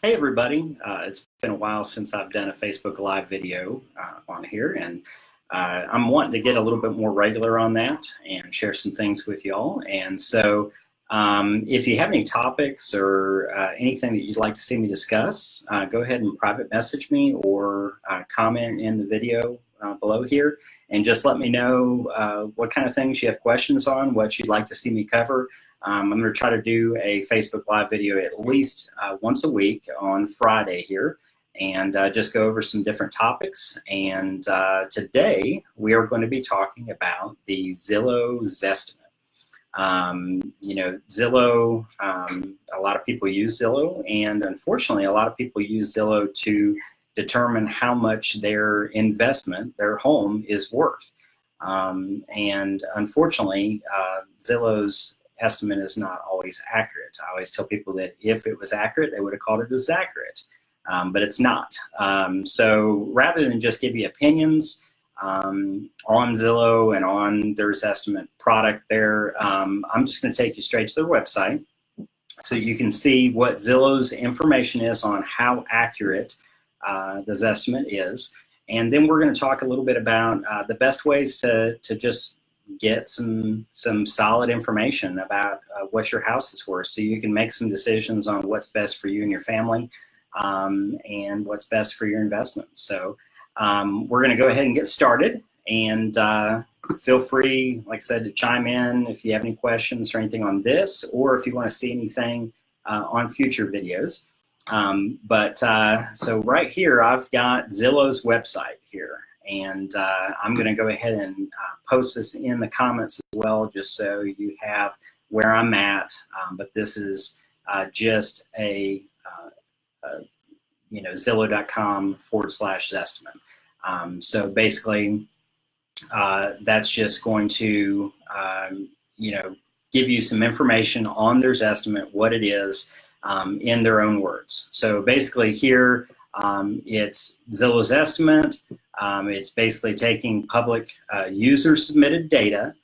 Hey everybody, it's been a while since I've done a Facebook Live video on here, and I'm wanting to get a little bit more regular on that and share some things with y'all. And so if you have any topics or anything that you'd like to see me discuss, go ahead and private message me or comment in the video below here, and just let me know what kind of things you have questions on, what you'd like to see me cover. I'm going to try to do a Facebook Live video at least once a week on Friday here, and just go over some different topics. And today we are going to be talking about the Zillow Zestimate. Zillow, a lot of people use Zillow, and unfortunately a lot of people use Zillow to determine how much their investment, their home, is worth. And unfortunately, Zillow's estimate is not always accurate. I always tell people that if it was accurate, they would have called it as accurate, but it's not. So rather than just give you opinions on Zillow and on their Zestimate product there, I'm just going to take you straight to their website so you can see what Zillow's information is on how accurate the Zestimate is. And then we're going to talk a little bit about the best ways to just get some solid information about what your house is worth, so you can make some decisions on what's best for you and your family, and what's best for your investments. So we're going to go ahead and get started, and feel free, like I said, to chime in if you have any questions or anything on this, or if you want to see anything on future videos. So right here I've got Zillow's website here, and I'm going to go ahead and post this in the comments as well, just so you have where I'm at. But this is just a Zillow.com/Zestimate. So basically, that's just going to give you some information on their Zestimate, what it is, in their own words. So basically here, it's Zillow Zestimate. It's basically taking public user submitted data,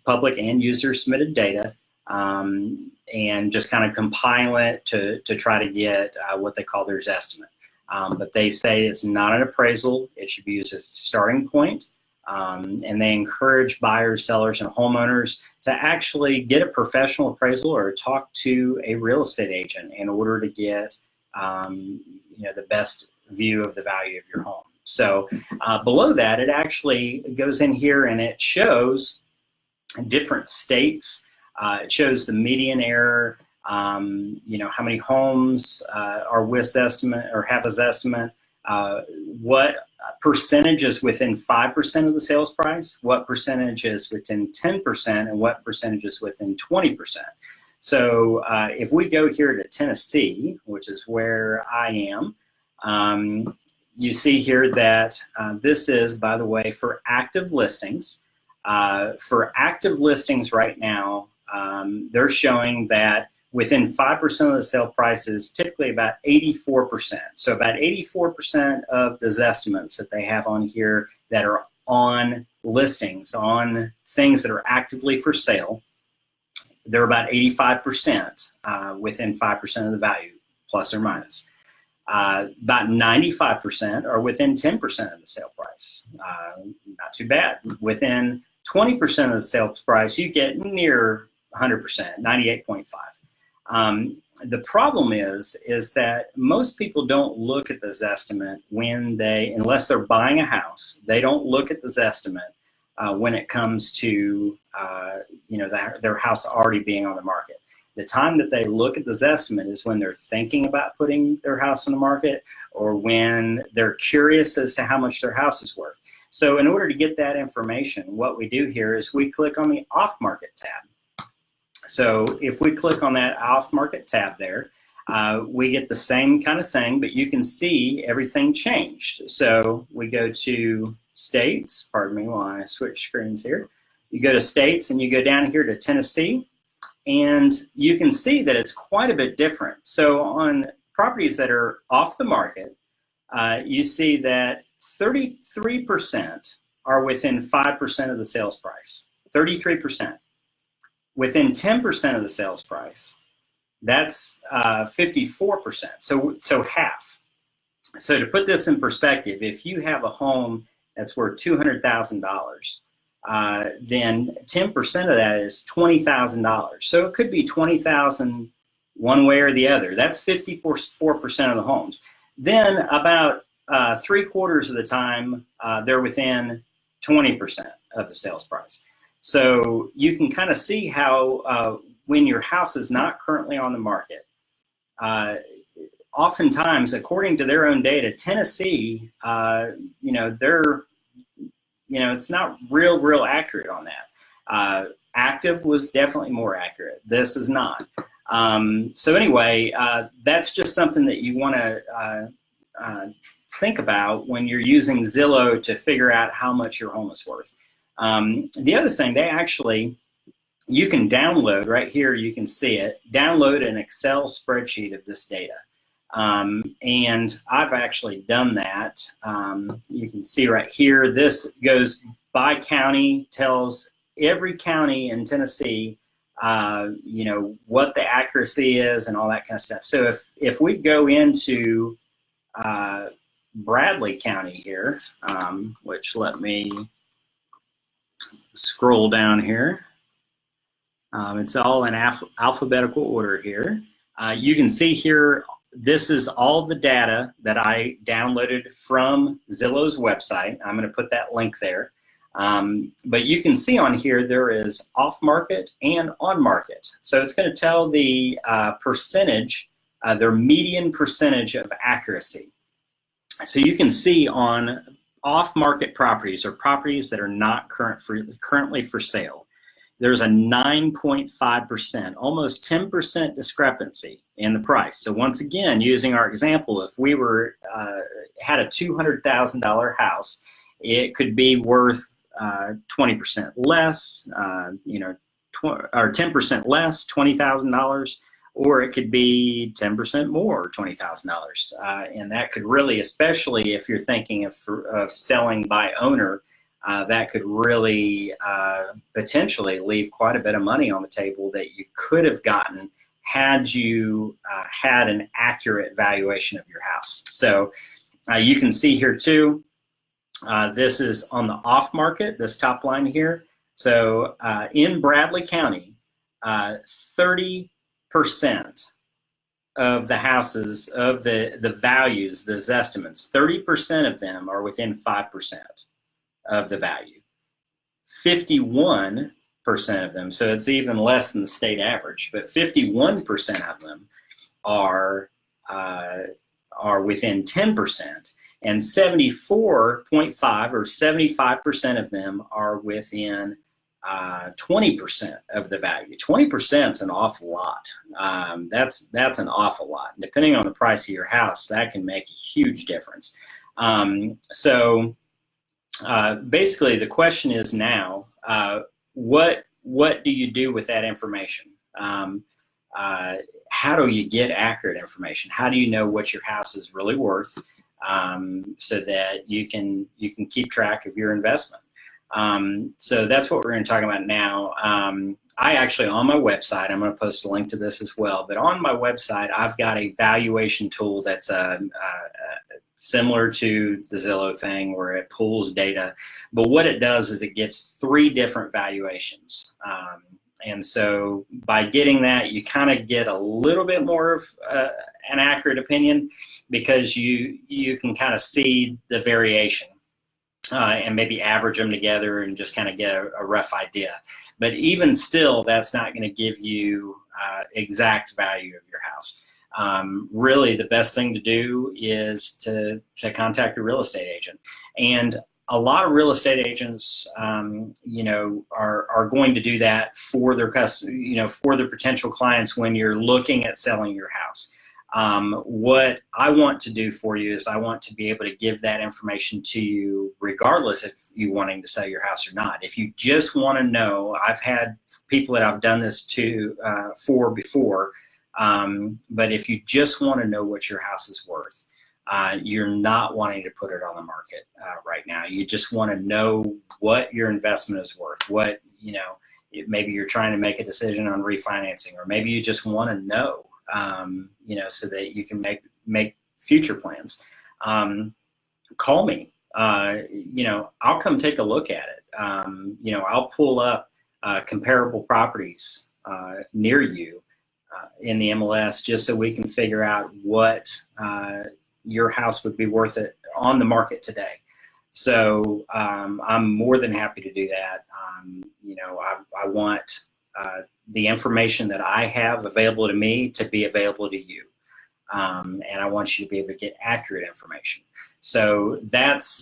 public and user submitted data, and just kind of compiling it to try to get what they call their Zestimate. But they say it's not an appraisal. It should be used as a starting point. And they encourage buyers, sellers, and homeowners to actually get a professional appraisal or talk to a real estate agent in order to get the best view of the value of your home. So below that, it actually goes in here and it shows different states. It shows the median error, how many homes are with Zestimate or have a Zestimate, what percentage is within 5% of the sales price, what percentage is within 10%, and what percentage is within 20%. So if we go here to Tennessee, which is where I am, you see here that this is, by the way, for active listings. For active listings right now, they're showing that within 5% of the sale price is typically about 84%. So about 84% of the Zestimates that they have on here that are on listings, on things that are actively for sale, they're about 85% within 5% of the value, plus or minus. About 95% are within 10% of the sale price. Not too bad. Within 20% of the sales price, you get near 100%, 98.5. The problem is that most people don't look at the Zestimate unless they're buying a house, they don't look at the Zestimate when it comes to their house already being on the market. The time that they look at the Zestimate is when they're thinking about putting their house on the market, or when they're curious as to how much their house is worth. So in order to get that information, what we do here is we click on the off-market tab. So if we click on that off-market tab there, we get the same kind of thing, but you can see everything changed. So we go to states, pardon me while I switch screens here. You go to states and you go down here to Tennessee, and you can see that it's quite a bit different. So on properties that are off the market, you see that 33% are within 5% of the sales price, 33%. Within 10% of the sales price, That's 54%, so half. So to put this in perspective, if you have a home that's worth $200,000, then 10% of that is $20,000. So it could be $20,000 one way or the other. That's 54% of the homes. Then about 3/4 of the time, they're within 20% of the sales price. So you can kind of see how when your house is not currently on the market, oftentimes, according to their own data, Tennessee, it's not real accurate on that. Active was definitely more accurate. This is not. So anyway, that's just something that you want to think about when you're using Zillow to figure out how much your home is worth. The other thing, you can download, right here you can see it, download an Excel spreadsheet of this data. And I've actually done that. You can see right here, this goes by county, tells every county in Tennessee, what the accuracy is and all that kind of stuff. So if we go into Bradley County here, which let me scroll down here. It's all in alphabetical order here. You can see here, this is all the data that I downloaded from Zillow's website. I'm going to put that link there. But you can see on here there is off-market and on-market. So it's going to tell the percentage, their median percentage of accuracy. So you can see on off-market properties, or properties that are not currently for sale, there's a 9.5%, almost 10% discrepancy in the price. So once again, using our example, if we had a $200,000 house, it could be worth 20% less, or 10% less, $20,000, or it could be 10% more, $20,000. And that could really, especially if you're thinking of selling by owner, that could really potentially leave quite a bit of money on the table that you could have gotten had you had an accurate valuation of your house. So you can see here too, this is on the off market, this top line here. So in Bradley County, 30% of the houses, of the values, the Zestimates, 30% of them are within 5% of the value. 51% of them, so it's even less than the state average, but 51% of them are within 10%, and 74.5 or 75% of them are within 20% of the value. 20% is an awful lot. That's an awful lot. And depending on the price of your house, that can make a huge difference. Basically, the question is now, what do you do with that information? How do you get accurate information? How do you know what your house is really worth, so that you can keep track of your investment? So that's what we're going to talk about now. I actually, on my website, I'm going to post a link to this as well, but on my website, I've got a valuation tool that's similar to the Zillow thing, where it pulls data, but what it does is it gives 3 different valuations. And so by getting that, you kind of get a little bit more of an accurate opinion, because you can kind of see the variation and maybe average them together and just kind of get a rough idea. But even still, that's not going to give you exact value of your house. Really, the best thing to do is to contact a real estate agent. And a lot of real estate agents, are going to do that for their for their potential clients when you're looking at selling your house. What I want to do for you is I want to be able to give that information to you regardless if you wanting to sell your house or not. If you just want to know, I've had people that I've done this for before, but if you just want to know what your house is worth, you're not wanting to put it on the market right now. You just want to know what your investment is worth. Maybe you're trying to make a decision on refinancing, or maybe you just want to know you know, so that you can make future plans. Call me. You know, I'll come take a look at it. You know, I'll pull up comparable properties near you in the MLS, just so we can figure out what your house would be worth it on the market today. So I'm more than happy to do that. You know, I want the information that I have available to me to be available to you. And I want you to be able to get accurate information. So that's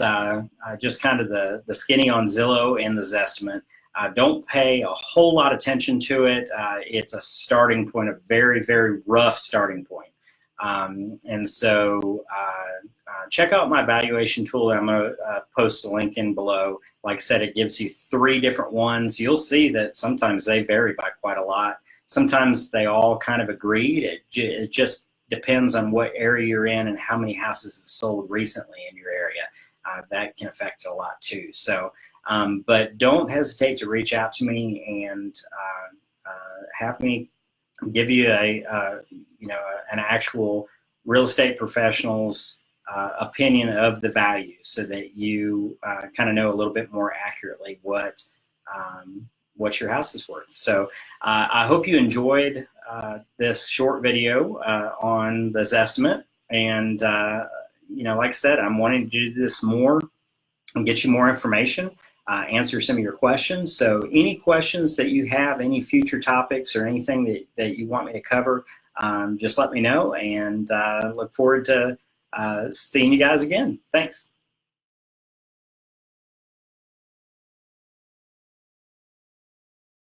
just kind of the skinny on Zillow and the Zestimate. Don't pay a whole lot of attention to it. It's a starting point, a very, very rough starting point. And so check out my valuation tool. I'm going to post a link in below. Like I said, it gives you 3 different ones. You'll see that sometimes they vary by quite a lot. Sometimes they all kind of agreed. It just depends on what area you're in and how many houses have sold recently in your area. That can affect it a lot too. So, but don't hesitate to reach out to me and have me give you you know, an actual real estate professional's opinion of the value, so that you kind of know a little bit more accurately what your house is worth. So I hope you enjoyed this short video on the Zestimate, and you know, like I said, I'm wanting to do this more and get you more information, answer some of your questions. So any questions that you have, any future topics or anything that you want me to cover, just let me know, and look forward to seeing you guys again. Thanks.